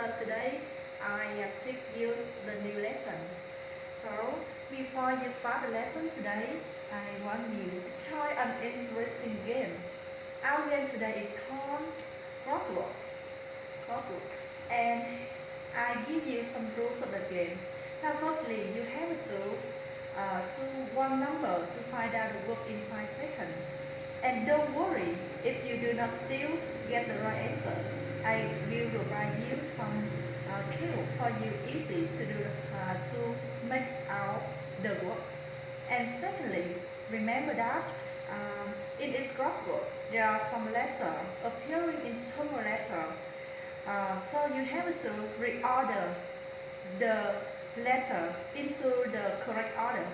So today I teach you the new lesson. So before you start the lesson today, I want you to try an interesting game. Our game today is called crossword. Crossword. And I give you some rules of the game. Now firstly, you have to choose one number to find out the word in 5 seconds. And don't worry if you do not still get the right answer. I will provide you some cue for you easy to do to make out the words. And secondly, remember that in this crossword there are some letters appearing in two letters. So you have to reorder the letter into the correct order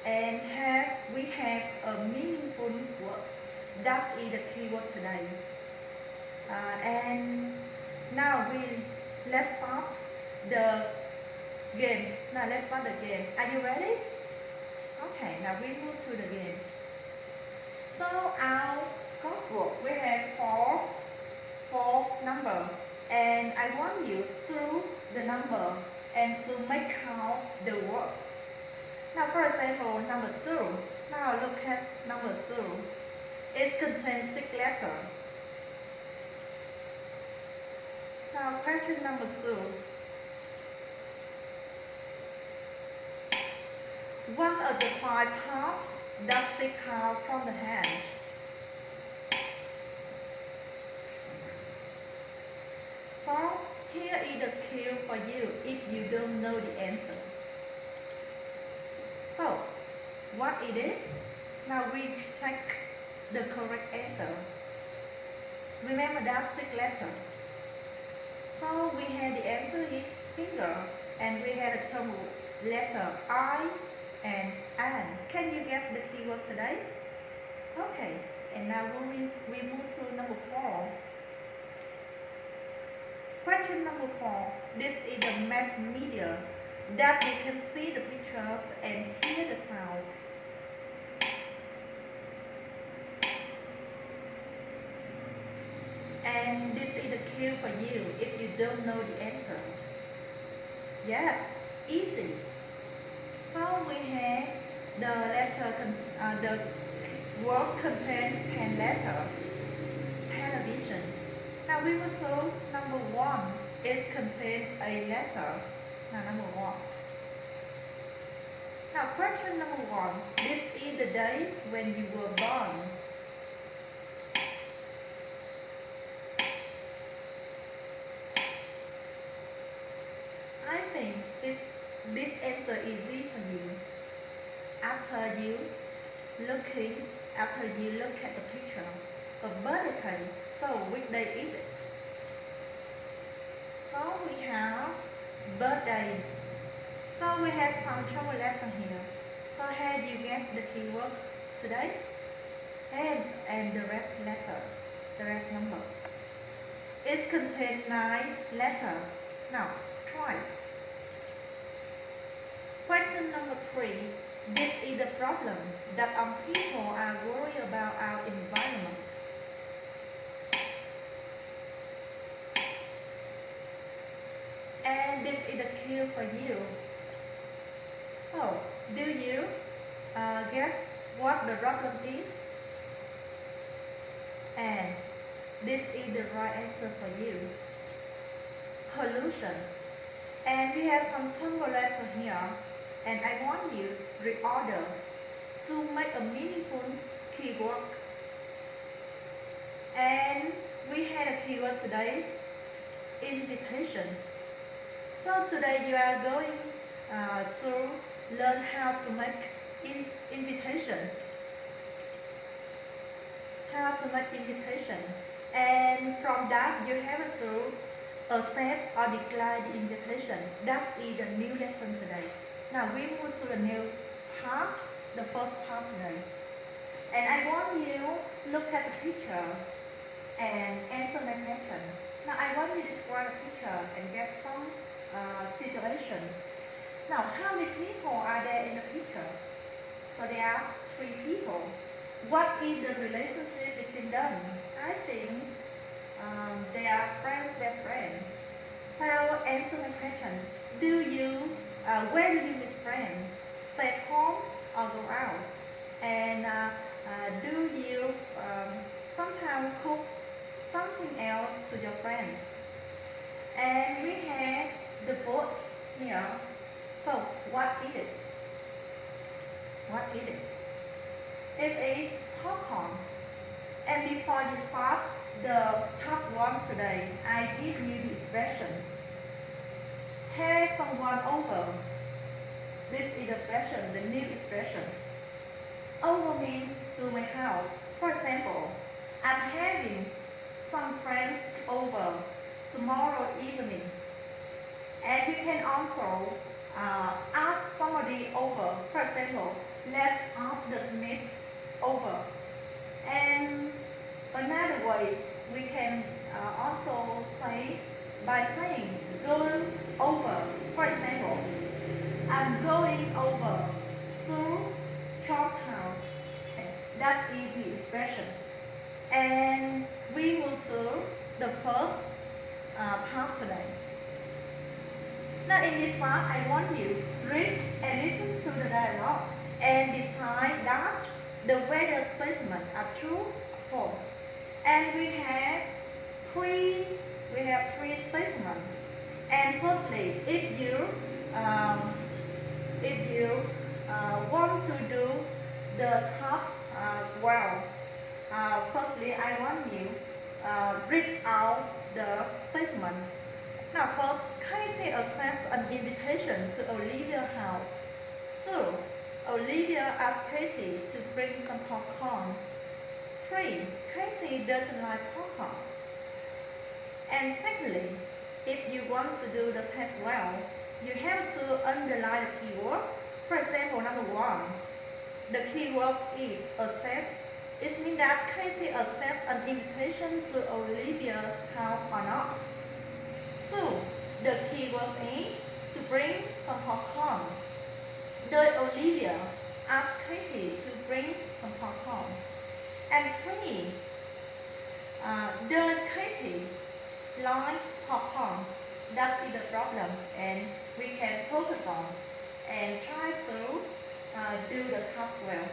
and we have a meaningful words. That is the keyword today. And now let's start the game. Now let's start the game. Are you ready? Okay, now we move to the game. So our crossword, we have four number, and I want you to the number and to make count the word. Now for example, number 2. Now look at number 2. It contains 6 letters. Now question number 2. One of the 5 parts that stick out from the hand. So here is the cue for you if you don't know the answer. So what it is? Now we check the correct answer. Remember that 6 letters. So we had the answer in finger, and we had a term letter I and an. Can you guess the keyword today? Okay, and now we move to number 4. Question number 4. This is the mass media that we can see the pictures and hear the sound. And this is the cue for you if you don't know the answer. Yes, easy. So we have the word contains 10 letters. Television. Now we will to number 1. It contains a letter. Now number 1. Now question number 1. This is the day when you were born. I think this answer is easy for you. After you look at the picture of birthday, so which day is it? So we have birthday. So we have some trouble letter here. So have you guessed the keyword today? And the red letter, the red number. It contains 9 letters. Now try. Question number 3. This is the problem that people are worried about our environment. And this is the cue for you. So, do you guess what the problem is? And this is the right answer for you. Pollution. And we have some tumble letter here. And I want you to reorder to make a meaningful keyword. And we had a keyword today, invitation. So today you are going to learn how to make invitation. How to make invitation. And from that you have to accept or decline the invitation. That is the new lesson today. Now we move to the new part, the first part today. And I want you to look at the picture and answer my question. Now I want you to describe the picture and get some situation. Now how many people are there in the picture? So there are 3 people. What is the relationship between them? I think they are friends, best friends. So answer my question. Where do you meet friends? Stay at home or go out? And do you sometimes cook something else to your friends? And we have the food here. So what it is? What it is? It's a popcorn. And before you start the task 1 today, I give you the expression. Have someone over. This is the expression, the new expression. Over means to my house. For example, I'm having some friends over tomorrow evening. And we can also ask somebody over. For example, let's ask the Smiths over. And another way we can also say by saying going over. For example, I'm going over to Charles' house. That's the expression. And we will do the first task today. Now in this part, I want you to read and listen to the dialogue and decide that the weather statements are true or false. And we have three statements. And firstly, if you want to do the task well, firstly I want you read out the statement. Now first, Katie accepts an invitation to Olivia's house. 2. Olivia asks Katie to bring some popcorn. 3. Katie doesn't like popcorn. And secondly, if you want to do the test well, you have to underline the keyword. For example, number 1, the keyword is accept. It means that Katie accepts an invitation to Olivia's house or not. 2. The keyword is to bring some popcorn. Does Olivia ask Katie to bring some popcorn? And 3. Does Katie like popcorn? That is the problem, and we can focus on and try to do the task well.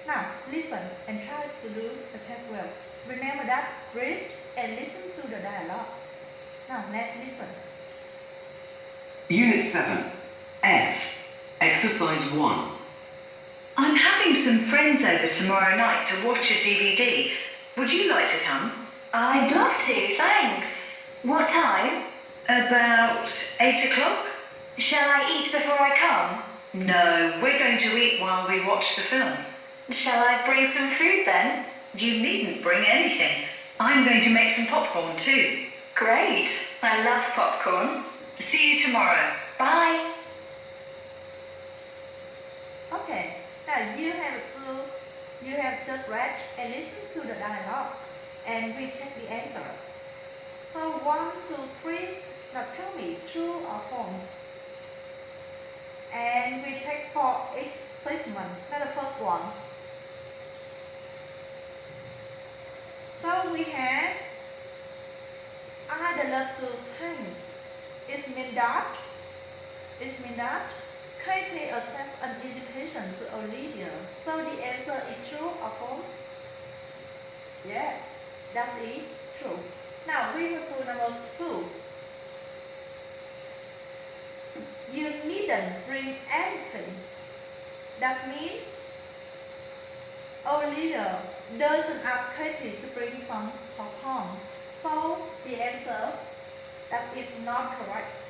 Now listen and try to do the test well. Remember that, read and listen to the dialogue. Now let's listen. Unit 7, F, Exercise 1. I'm having some friends over tomorrow night to watch a DVD. Would you like to come? I'd love to, thanks. What time? About 8 o'clock? Shall I eat before I come? No, we're going to eat while we watch the film. Shall I bring some food then? You needn't bring anything. I'm going to make some popcorn too. Great, I love popcorn. See you tomorrow. Bye. Okay, now you have just read and listened to the dialogue, and we check the answer. So 1, 2, 3. Now tell me true or false. And we check for each statement. Now the first one. So we have I love to thanks. It means that Katie accepts an invitation to Olivia. So the answer is true or false? Yes, that is true. Now we move to number 2. You needn't bring anything. That means Olivia doesn't ask Katie to bring some popcorn. So the answer that is not correct.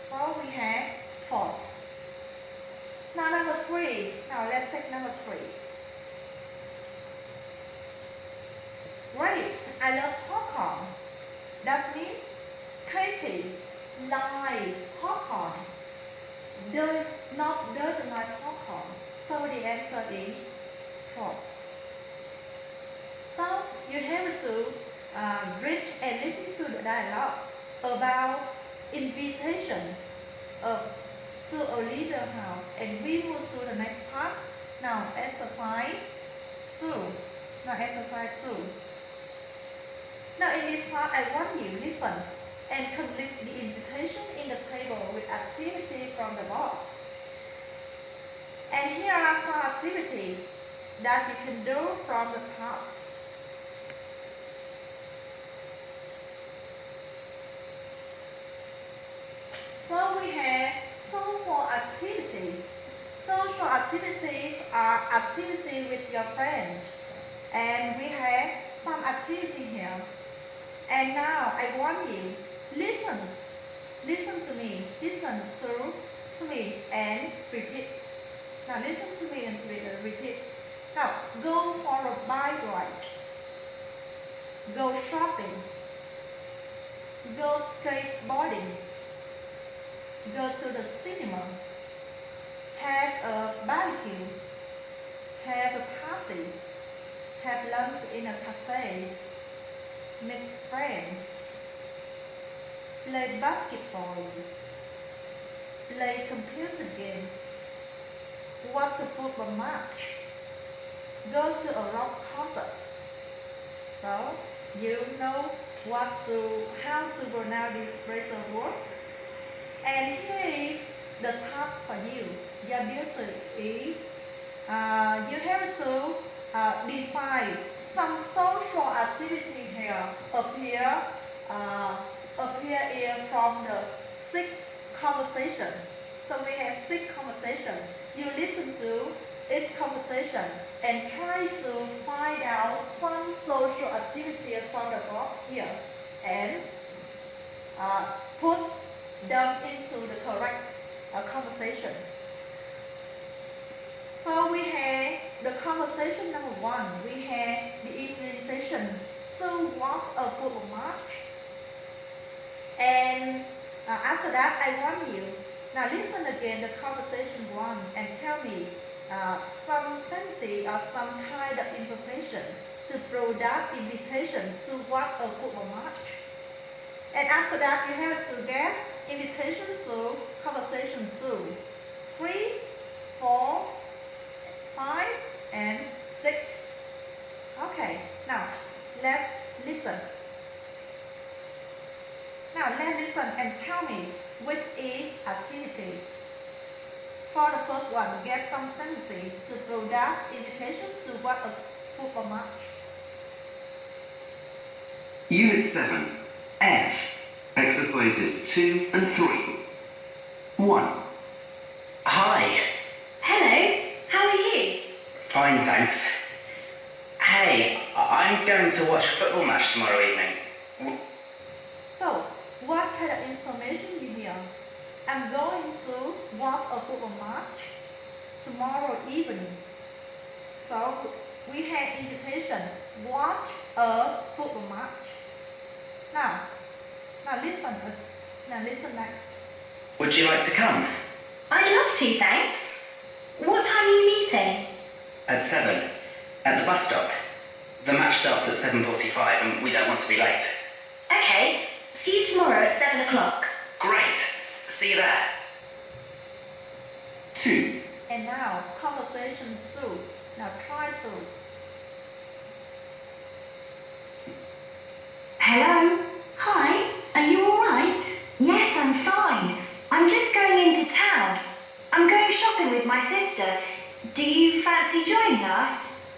So we have false. Now number 3. Now let's take number 3. Great, I love popcorn. That means Katie likes popcorn. Doesn't like popcorn. So the answer is false. So you have to read and listen to the dialogue about invitation to Olivia's house, and we move to the next part. Now exercise 2. Now exercise 2. Now in this part, I want you listen and complete the invitation in the table with activity from the box. And here are some activities that you can do from the part. So we have social activity. Social activities are activities with your friend. And we have some activity here. And now I want you listen. Listen to me. Listen to me and repeat. Now listen to me and repeat. Now go for a bike ride. Go shopping. Go skateboarding. Go to the cinema. Have a barbecue. Have a party. Have lunch in a cafe. Meet friends. Play basketball. Play computer games. Watch a football match. Go to a rock concert. So you know how to pronounce this phrasal word. And here is the task for you. Your duty is you have to decide some social activity here appear here from the 6 conversation. So we have 6 conversation. You listen to each conversation and try to find out some social activity from the box here and put them into the correct conversation. So we have the conversation number 1. We have the invitation to watch a football match. And after that, I want you now listen again the conversation 1 and tell me some sense or some kind of information to prove that invitation to watch a football match. And after that, you have to get invitation to conversation 2, 3, 4, 5, and 6. Okay, now let's listen. Now let's listen and tell me which is activity. For the first one, get some sense to prove that invitation to watch a football match. Unit 7, F, exercises 2 and 3. 1. Hi. Hello, how are you? Fine, thanks. Hey, I'm going to watch a football match tomorrow evening. So, what kind of information you hear? I'm going to watch a football match tomorrow evening. So, we have invitation, watch a football match. Now listen next. Would you like to come? I'd love to, thanks. What time are you meeting? At 7, at the bus stop. The match starts at 7:45 and we don't want to be late. Okay, see you tomorrow at 7 o'clock. Great. See you there. 2. And now, conversation 2. Now try to. Hello? Hi, are you alright? Yes, I'm fine. I'm just going into town. I'm going shopping with my sister. Do you fancy joining us?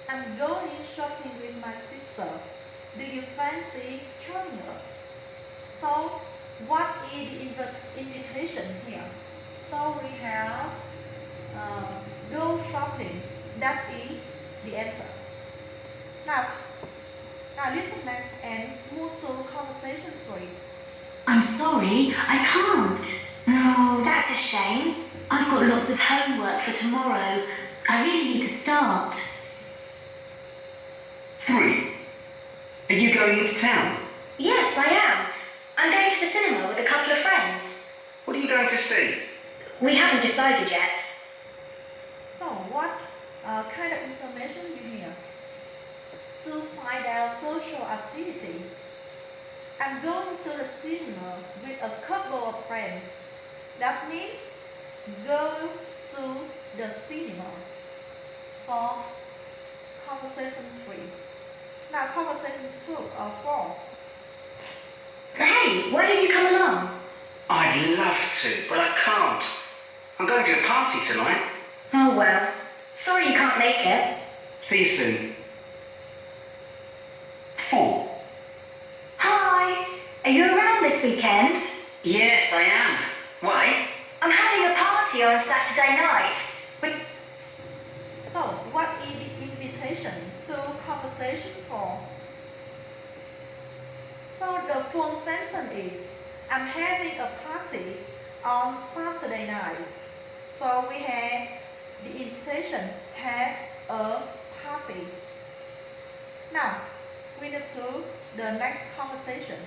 I'm going shopping with my sister. Do you fancy joining us? So, what is the invitation here? So we have go shopping. That is the answer. Now listen next and move to conversation 3. I'm sorry, I can't. Oh, that's a shame. I've got lots of homework for tomorrow. I really need to start. 3. Are you going into town? Yes, I am. I'm going to the cinema with a couple of friends. What are you going to see? We haven't decided yet. So what kind of information you hear? To find out social activity. I'm going to the cinema with a couple of friends. That means go to the cinema for conversation 3. Now conversation 2 or 4. Hey, why don't you come along? I'd love to, but I can't. I'm going to a party tonight. Oh well. Sorry you can't make it. See you soon. 4. Hi. Are you around this weekend? Yes, I am. Why? I'm having a party on Saturday night. So, what is the invitation to conversation for? So, the full sentence is, I'm having a party on Saturday night. So, we have the invitation, have a party. Now, we go to the next conversation.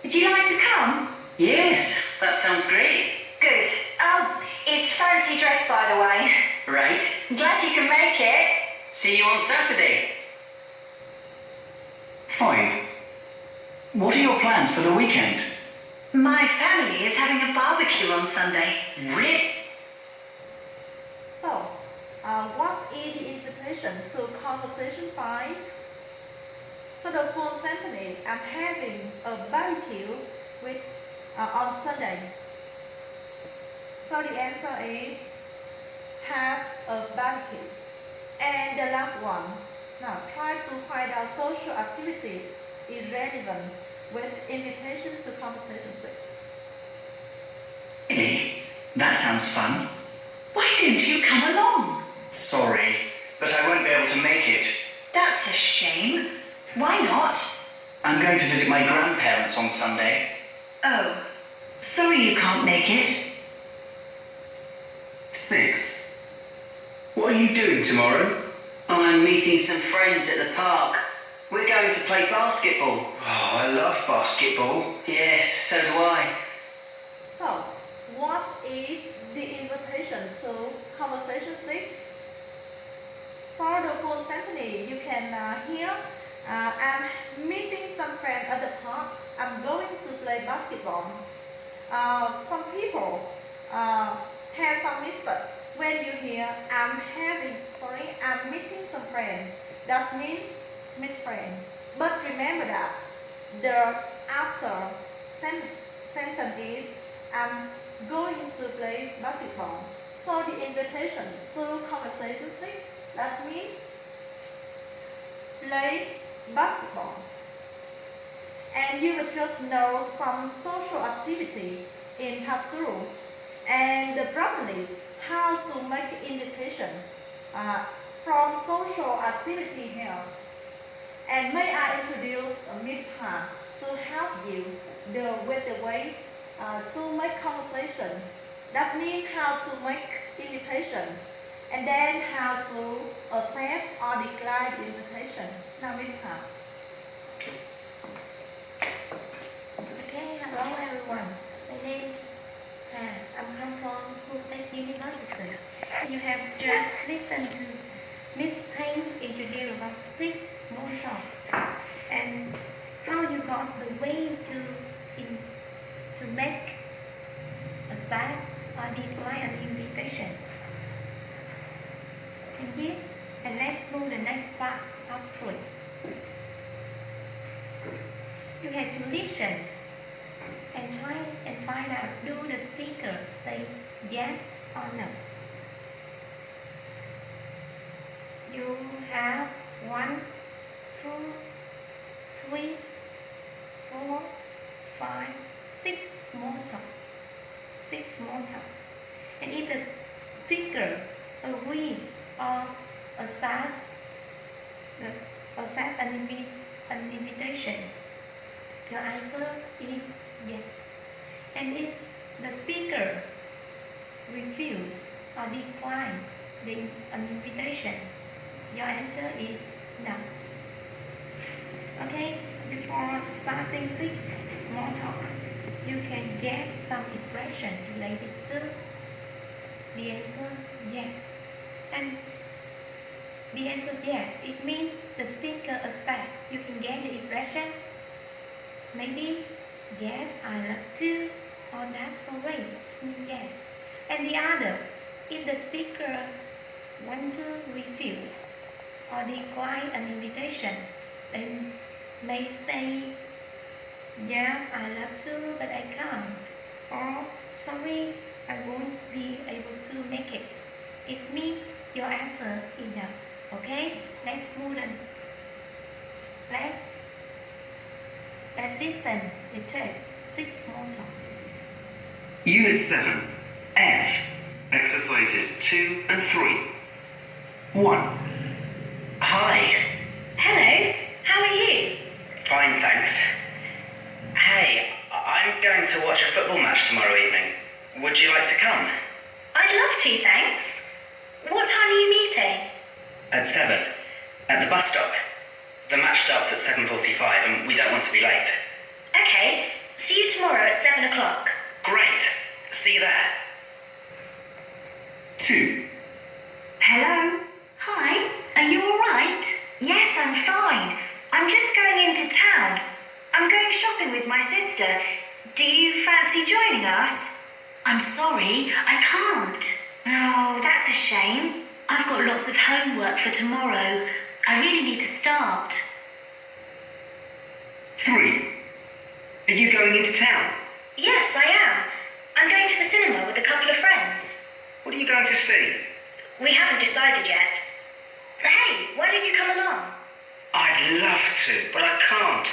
Would you like to come? Yes, that sounds great. Good. It's fancy dress, by the way. Right. Glad you can make it. See you on Saturday. 5. What are your plans for the weekend? My family is having a barbecue on Sunday. Really? So, what is the invitation to conversation 5? So the full sentence is, I'm having a barbecue with on Sunday. So the answer is have a barbecue. And the last one. Now try to find out social activity irrelevant with invitation to conversation 6. Really? That sounds fun. Why don't you come along? Sorry, but I won't be able to make it. That's a shame. Why not? I'm going to visit my grandparents on Sunday. Oh, sorry you can't make it. 6. What are you doing tomorrow? I'm meeting some friends at the park. We're going to play basketball. Oh, I love basketball. Yes, so do I. So what is the invitation to conversation 6? So the full sentence you can hear. I'm meeting some friends at the park. I'm going to play basketball. Some people have some mistake. When you hear I'm meeting some friend, that means miss friend. But remember that the after sentence is I'm going to play basketball. So the invitation to conversation 6, that means play basketball. And you will just know some social activity in part 2. And the problem is how to make invitation from social activity here. And may I introduce Miss Han to help you with the way to make conversation. That means how to make invitation. And then how to accept or decline the invitation. Now Miss Han. Okay, hello everyone. My name is Han. I'm come from Hutech University. You have just listened to Miss Payne introduce about 6 small talk and how you got the way to make accept or decline an invitation. Thank you. And let's move the next part of 3. You have to listen and try and find out, do the speaker say yes or no? You have 1, 2, 3, 4, 5, 6 small talks. 6 small talks. And if the speaker agree or accept an invitation, your answer is yes. And if the speaker refuse or decline an invitation, your answer is no. Okay, before starting small talk, you can guess some impression related to the answer yes. And the answer is yes. It means the speaker accept. You can get the impression. Maybe yes, I love to, or that's so great. It means yes. And the other, if the speaker want to refuse or decline an invitation, they may say Yes, I love to, but I can't. Or, sorry, I won't be able to make it. It means your answer enough. Okay? Let's move on. Let's listen. The tape. 6 small talk. Unit 7. F. Exercises 2 and 3. 1. Hi. Hello, how are you? Fine, thanks. Hey, I'm going to watch a football match tomorrow evening. Would you like to come? I'd love to, thanks. What time are you meeting? At 7. At the bus stop. The match starts at 7:45 and we don't want to be late. Okay, see you tomorrow at 7 o'clock. Great. See you there. 2. Hello? Hi, are you alright? Yes, I'm fine. I'm just going into town. I'm going shopping with my sister. Do you fancy joining us? I'm sorry, I can't. Oh, that's a shame. I've got lots of homework for tomorrow. I really need to start. 3. Are you going into town? Yes, I am. I'm going to the cinema with a couple of friends. What are you going to see? We haven't decided yet. Hey, why don't you come along? I'd love to, but I can't.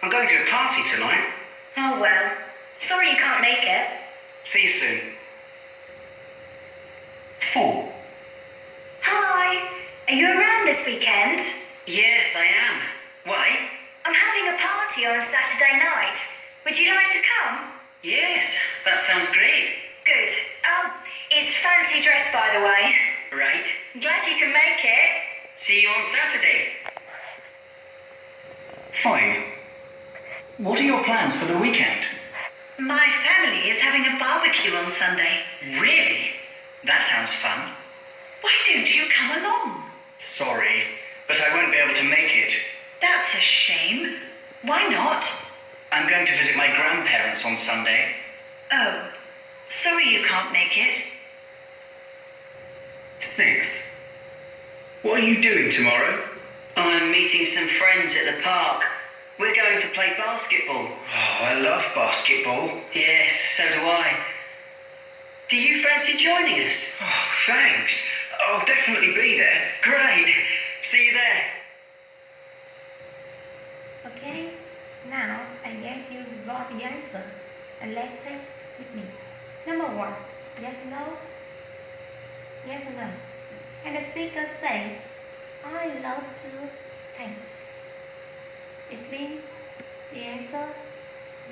I'm going to a party tonight. Oh well. Sorry you can't make it. See you soon. 4. Hi. Are you around this weekend? Yes, I am. Why? I'm having a party on Saturday night. Would you like to come? Yes, that sounds great. Good. It's fancy dress, by the way. Right. Glad you can make it. See you on Saturday. 5. What are your plans for the weekend? My family is having a barbecue on Sunday. Really? That sounds fun. Why don't you come along? Sorry, but I won't be able to make it. That's a shame. Why not? I'm going to visit my grandparents on Sunday. Oh, sorry you can't make it. 6. What are you doing tomorrow? I'm meeting some friends at the park. We're going to play basketball. Oh, I love basketball. Yes, so do I. Do you fancy joining us? Oh, thanks. I'll definitely be there. Great. See you there. Okay? Now I guess you got the answer. And let's take it with me. Number 1. Yes or no? Yes or no? And the speaker say, I love to, thanks. It means the answer,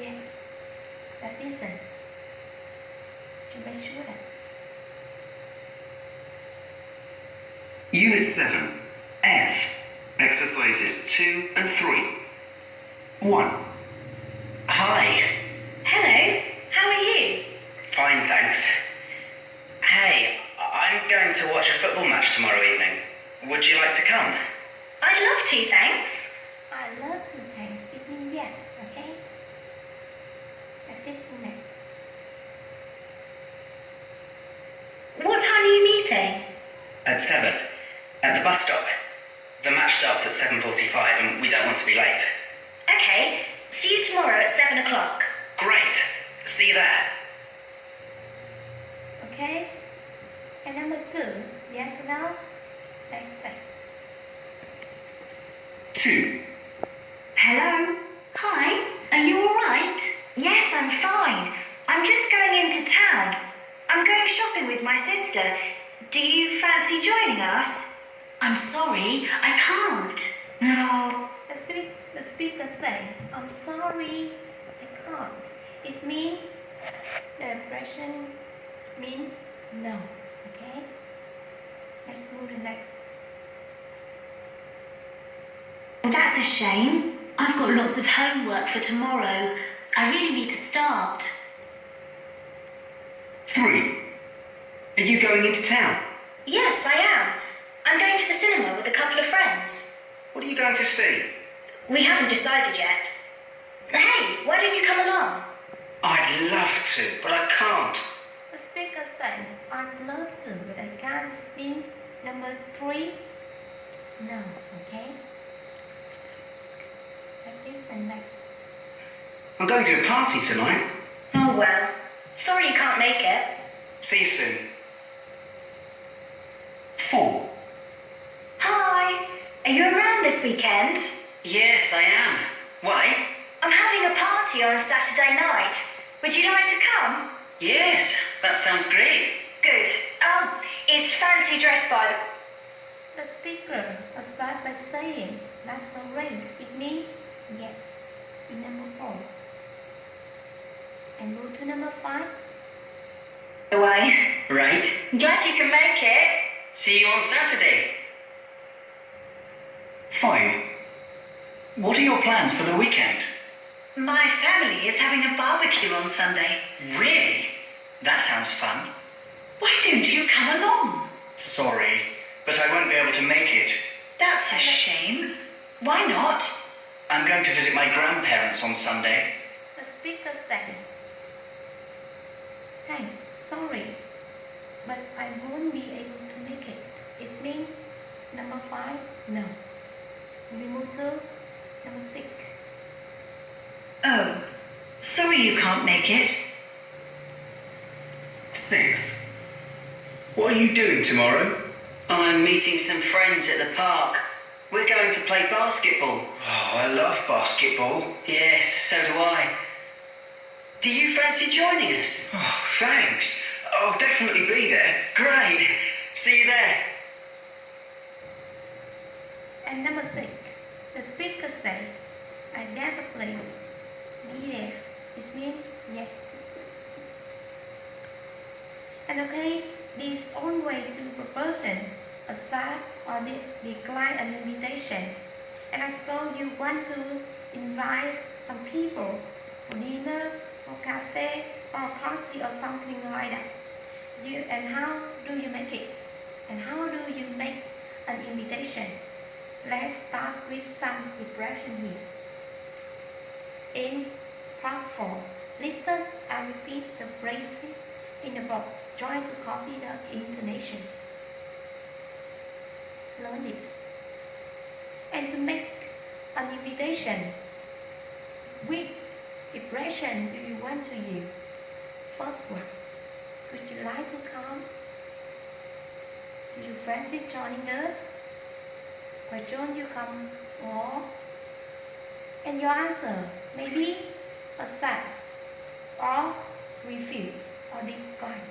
yes. Let's listen to make sure that. Unit 7. F. Exercises 2 and 3. 1. Hi. Hello, how are you? Fine, thanks. Hey, I'm going to watch a football match tomorrow evening. Would you like to come? I'd love to, thanks. I love to, thanks. It means yes, okay? Let's listen next. What time are you meeting? At 7. At the bus stop. The match starts at 7:45 and we don't want to be late. Okay, see you tomorrow at 7 o'clock. Great. See you there. Okay? And number 2, yes or no? Let's check. 2. Hello? Hi, are you alright? Yes, I'm fine. I'm just going into town. I'm going shopping with my sister. Do you fancy joining us? I'm sorry, I can't. No. The speaker say, I'm sorry, I can't. It means the impression mean no, okay? Let's move to the next. That's a shame. I've got lots of homework for tomorrow. I really need to start. 3. Are you going into town? Yes, I am. I'm going to the cinema with a couple of friends. What are you going to see? We haven't decided yet. Hey, why don't you come along? I'd love to, but I can't. The speaker say, I'd love to, but I can't speak. Number 3, no, okay? Let's listen next. I'm going to a party tonight. Oh well. Sorry you can't make it. See you soon. 4. Hi. Are you around this weekend? Yes, I am. Why? I'm having a party on Saturday night. Would you like to come? Yes, that sounds great. Good. Is fancy dress by the... The speaker aside by saying that's so great, it means yes in number 4. And go to number 5. way. Right. Glad you can make it. See you on Saturday. 5. What are your plans for the weekend? My family is having a barbecue on Sunday. Really? That sounds fun. Why don't you come along? Sorry, but I won't be able to make it. That's a shame. Why not? I'm going to visit my grandparents on Sunday. The speaker said, "Thanks, sorry, but I won't be able to make it." It means number 5, no. We move to number 6. Oh, sorry you can't make it. 6. What are you doing tomorrow? I'm meeting some friends at the park. We're going to play basketball. Oh, I love basketball. Yes, so do I. Do you fancy joining us? Oh, thanks. I'll definitely be there. Great. See you there. And number 6, the speaker said, "I definitely be there." It means yes. And okay, this only to proportion, accept or decline an invitation. And I suppose you want to invite some people for dinner, for cafe, or a party or something like that. And how do you make it? And how do you make an invitation? Let's start with some impression here. In part 4, listen and repeat the phrases in the box. Try to copy the intonation. Learn this. And to make an invitation, which impression do you want to use? First one, would you like to come? Do you fancy joining us? Why don't you come more? And your answer may be accept or refuse or decline.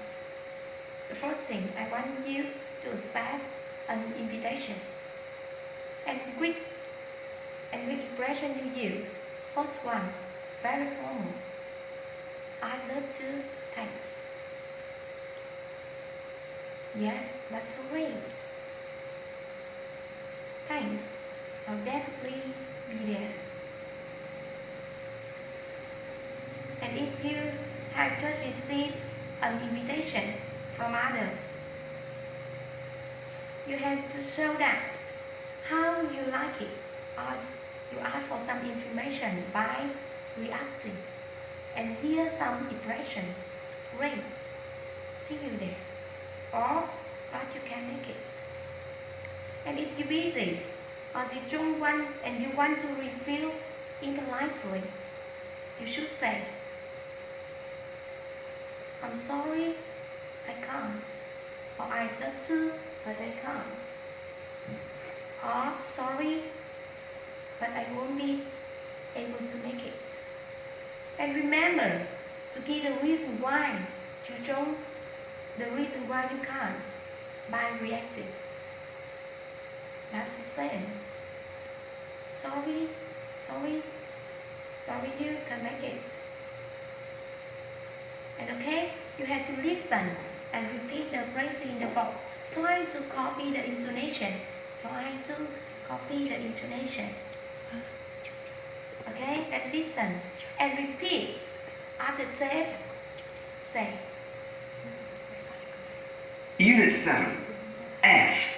The first thing, I want you to accept an invitation. And which expression you use? First one, very formal. "I'd love to, thanks." "Yes, that's great. Thanks, I'll definitely be there." And if you have just received an invitation from others, you have to show that how you like it, or you ask for some information by reacting. And here's some impression. "Great, see you there." Or "Glad you can make it." And if you're busy, or you don't want and you want to reveal impolitely, you should say, "I'm sorry, I can't." Or "I'd love to, but I can't." Or "Sorry, but I won't be able to make it." And remember to give the reason why you don't, the reason why you can't by reacting. That's the same. Sorry you can make it. And okay, you have to listen and repeat the phrase in the box. Try to copy the intonation. Okay, and listen and repeat. After tape, say. Unit 7. F.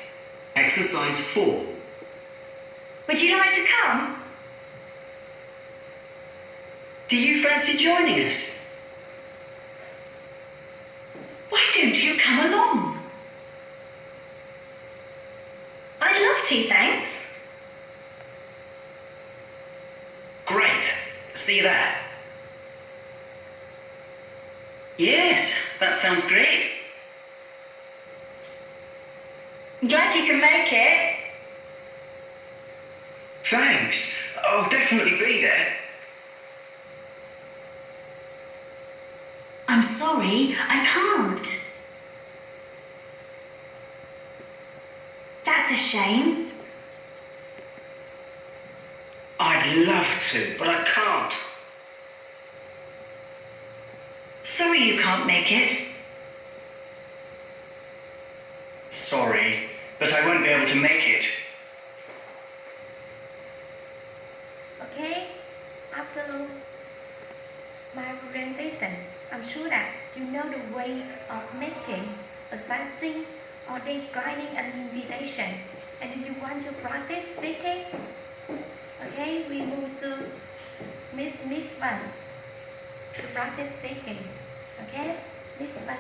Exercise 4. Would you like to come? Do you fancy joining us? Why don't you come along? I'd love to, thanks. Great. See you there. Yes, that sounds great. Glad you can make it. Thanks. I'll definitely be there. I'm sorry, I can't. That's a shame. I'd love to, but I can't. Sorry you can't make it. Sorry, but I won't be able to make it. Okay, after my presentation, I'm sure that you know the ways of making, accepting, or declining an invitation. And if you want to practice speaking, okay, we move to Miss Van to practice speaking. Okay, Miss Van.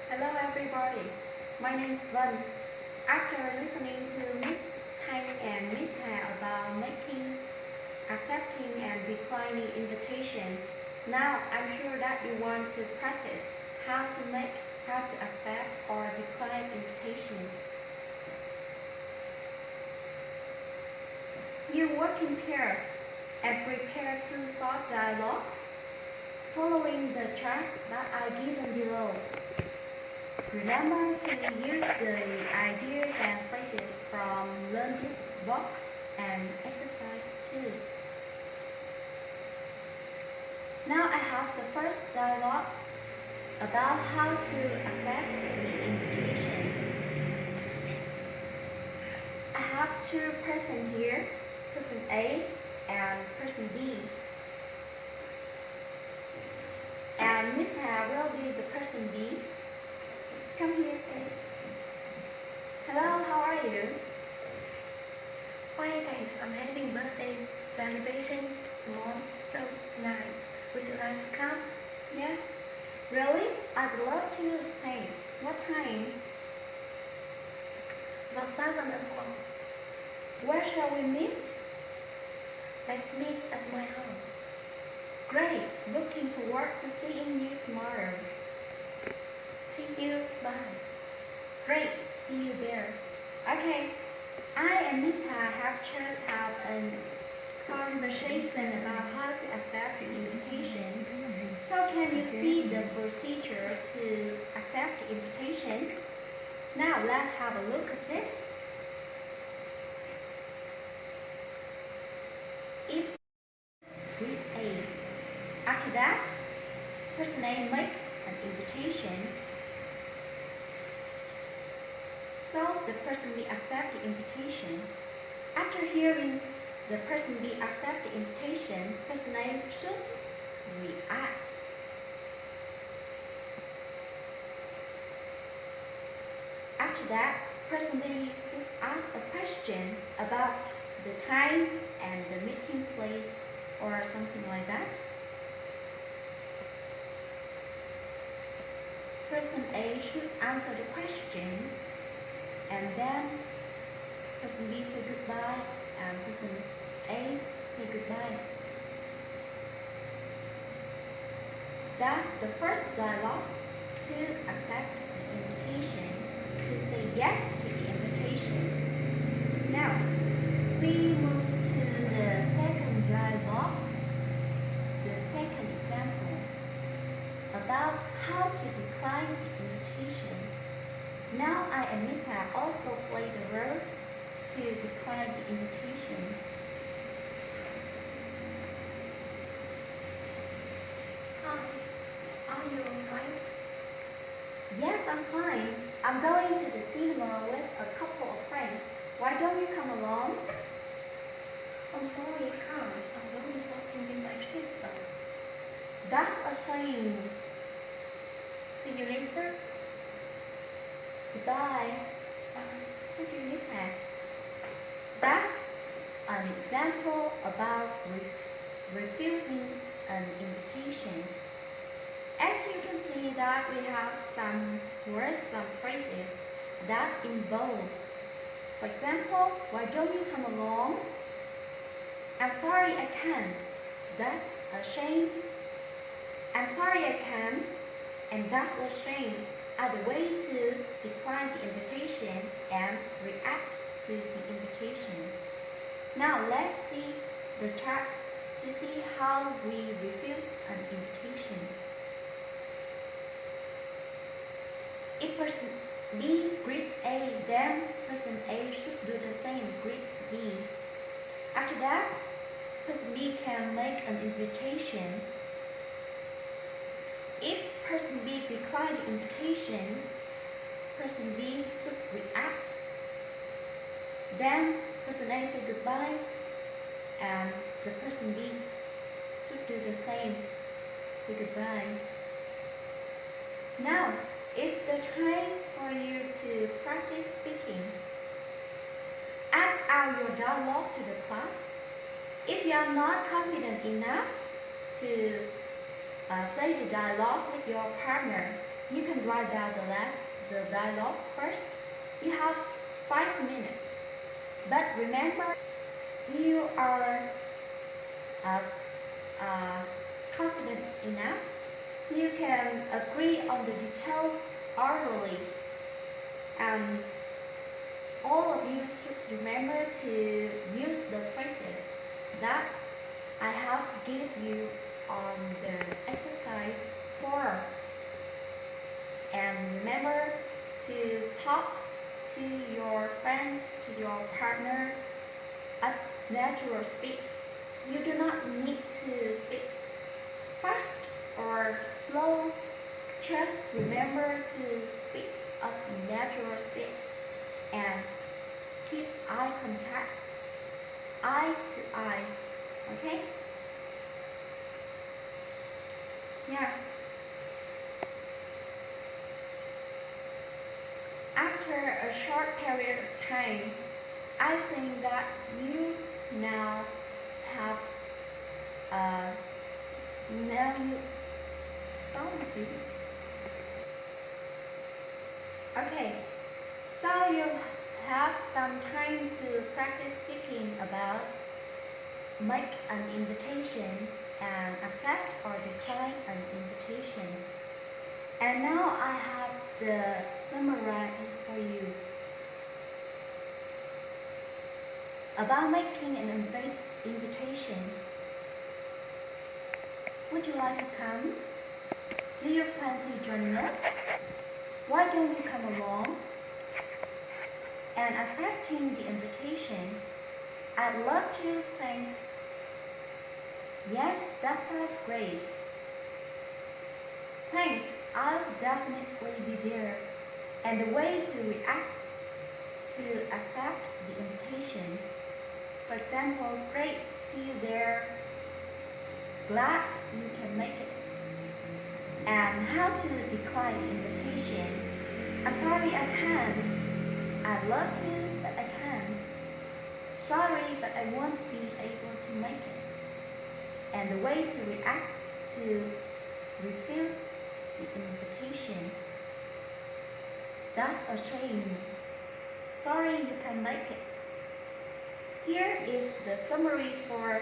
Hello everybody, my name is Vân. After listening to Miss Thanh and Miss Ha about making, accepting and declining invitation, now I'm sure that you want to practice how to make, how to accept or decline invitation. You work in pairs and prepare 2 short dialogues following the chart that I given below. Remember to use the ideas and phrases from Learn This box and exercise 2. Now I have the first dialogue about how to accept the invitation. I have 2 persons here, person A and person B. And Miss Ha will be the person B. Come here, please. Hello, how are you? Fine, thanks. I'm having birthday celebration tomorrow night. Would you like to come? Yeah. Really? I'd love to. Thanks. What time? About 7 o'clock. Where shall we meet? Let's meet at my home. Great. Looking forward to seeing you tomorrow. See you. Bye. Great. See you there. Okay. I and Miss Ha have just had a conversation about how to accept the invitation. So can you see the procedure to accept the invitation? Now let's have a look at this. If with A. After that, person A make an invitation. So the person B accept the invitation. After hearing the person B accept the invitation, person A should react. After that, person B should ask a question about the time and the meeting place or something like that. Person A should answer the question, and then person B say goodbye and person A say goodbye. That's the first dialogue to accept the invitation, to say yes to the invitation. Now, we move to the second dialogue, the second example, about how to decline the invitation. Now I and Miss Ha also play the role to decline the invitation. Hi. Are you alright? Yes, I'm fine. I'm going to the cinema with a couple of friends. Why don't you come along? I'm sorry I can't. I'm going shopping with my sister. That's a shame. See you later. Goodbye. Bye. Thank you, Miss Ha. That's an example about refusing an invitation. As you can see that we have some words, some phrases that involve For example, why don't you come along? I'm sorry I can't. That's a shame. I'm sorry I can't, and that's a shame are the way to decline the invitation and react to the invitation. Now let's see the chart to see how we refuse an invitation. If person B greet A, then person A should do the same, greet B. After that, person B can make an invitation. If person B declines the invitation, person B should react. Then person A say goodbye, and the person B should do the same, say goodbye. Now, it's the time for you to practice speaking. Add out your dialogue to the class. If you are not confident enough to say the dialogue with your partner, you can write down the dialogue first. You have 5 minutes. But remember, you are confident enough, you can agree on the details orally. And all of you should remember to use the phrases that I have give you on the exercise 4. And remember to talk to your friends, to your partner at natural speed. You do not need to speak fast or slow. Just remember to speak at natural speed and keep eye contact, eye to eye, okay? Yeah. After a short period of time, I think that you now have now you something. Okay, so you have some time to practice speaking about make an invitation and accept or decline an invitation. And now I have the summary for you about making an invitation. Would you like to come? Do you fancy joining us? Why don't you come along? And accepting the invitation. I'd love to, thanks. Yes, that sounds great. Thanks, I'll definitely be there. And the way to react to accept the invitation. For example, great, see you there. Glad you can make it. And how to decline the invitation. I'm sorry I can't. I'd love to, but I can't. Sorry, but I won't be able to make it. And the way to react to refuse the invitation. That's a shame. Sorry you can make it. Here is the summary for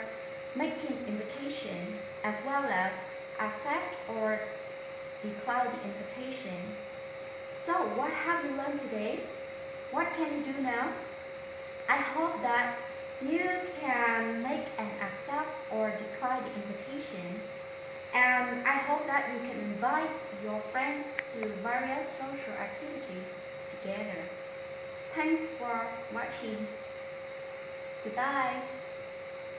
making invitation as well as accept or decline the invitation. So what have you learned today? What can you do now? I hope that you can make an accept or decline the invitation. And I hope that you can invite your friends to various social activities together. Thanks for watching. Goodbye.